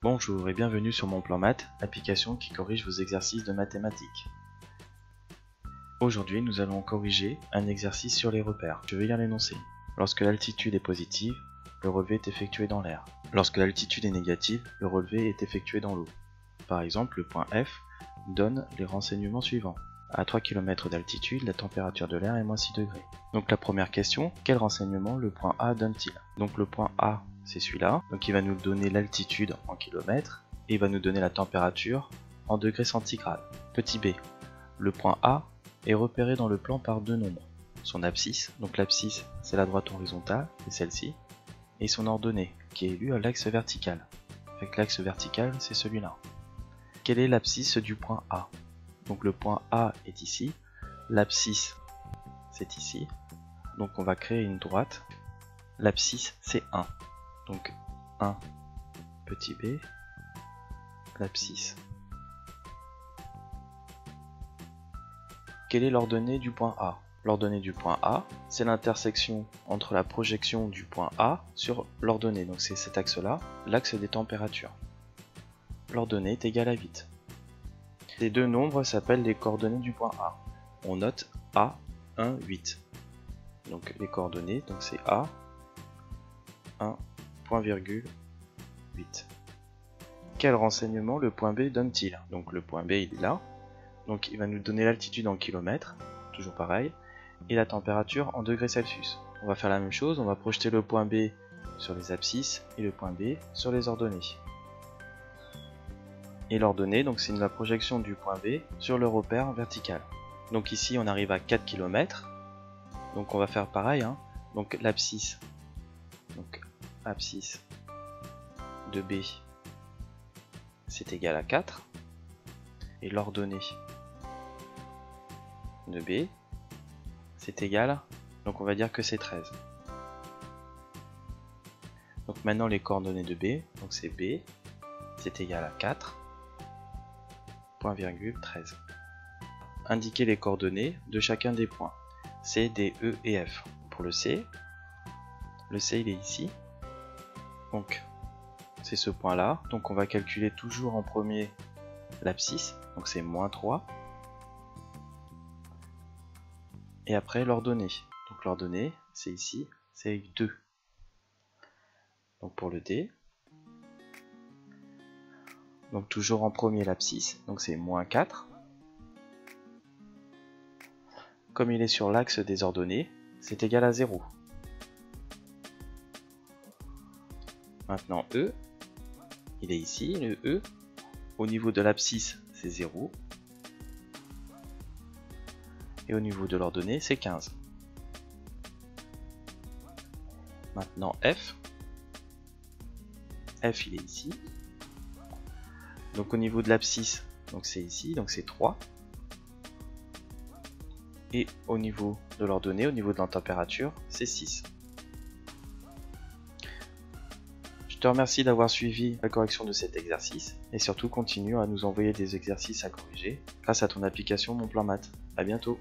Bonjour et bienvenue sur Mon Plan Maths, application qui corrige vos exercices de mathématiques. Aujourd'hui, nous allons corriger un exercice sur les repères. Je vais lire l'énoncé. Lorsque l'altitude est positive, le relevé est effectué dans l'air. Lorsque l'altitude est négative, le relevé est effectué dans l'eau. Par exemple, le point F donne les renseignements suivants. À 3 km d'altitude, la température de l'air est moins 6 degrés. Donc la première question, quel renseignement le point A donne-t-il? Donc le point A, c'est celui-là. Donc il va nous donner l'altitude en kilomètres et il va nous donner la température en degrés centigrades. Petit b, le point A est repéré dans le plan par deux nombres. Son abscisse, donc l'abscisse c'est la droite horizontale, c'est celle-ci, et son ordonnée qui est élue à l'axe vertical. Avec l'axe vertical, c'est celui-là. Quelle est l'abscisse du point A? Donc le point A est ici, l'abscisse c'est ici, donc on va créer une droite, l'abscisse c'est 1, donc 1 petit b, l'abscisse. Quelle est l'ordonnée du point A? L'ordonnée du point A, c'est l'intersection entre la projection du point A sur l'ordonnée, donc c'est cet axe-là, l'axe des températures. L'ordonnée est égale à 8. Ces deux nombres s'appellent les coordonnées du point A. On note A, 1, 8. Donc les coordonnées, donc c'est A, 1, point virgule, 8. Quel renseignement le point B donne-t-il? Donc le point B il est là. Donc il va nous donner l'altitude en kilomètres, toujours pareil, et la température en degrés Celsius. On va faire la même chose, on va projeter le point B sur les abscisses et le point B sur les ordonnées. Et l'ordonnée, donc c'est la projection du point B sur le repère vertical. Donc ici on arrive à 4 km, donc on va faire pareil, hein. Donc l'abscisse, donc abscisse de B c'est égal à 4, et l'ordonnée de B c'est égal, donc on va dire que c'est 13. Donc maintenant les coordonnées de B, donc c'est B c'est égal à 4, point virgule 13. Indiquez les coordonnées de chacun des points C, D, E et F. Pour le C il est ici, donc c'est ce point là, donc on va calculer toujours en premier l'abscisse, donc c'est moins 3, et après l'ordonnée, donc l'ordonnée c'est ici, c'est 2. Donc pour le D, donc toujours en premier l'abscisse, donc c'est moins 4. Comme il est sur l'axe des ordonnées, c'est égal à 0. Maintenant E, il est ici, le E, au niveau de l'abscisse c'est 0, et au niveau de l'ordonnée c'est 15. Maintenant F il est ici, donc au niveau de l'abscisse, donc c'est ici, donc c'est 3, et au niveau de l'ordonnée, au niveau de la température, c'est 6. Je te remercie d'avoir suivi la correction de cet exercice, et surtout continue à nous envoyer des exercices à corriger grâce à ton application Mon Plan Maths. À bientôt.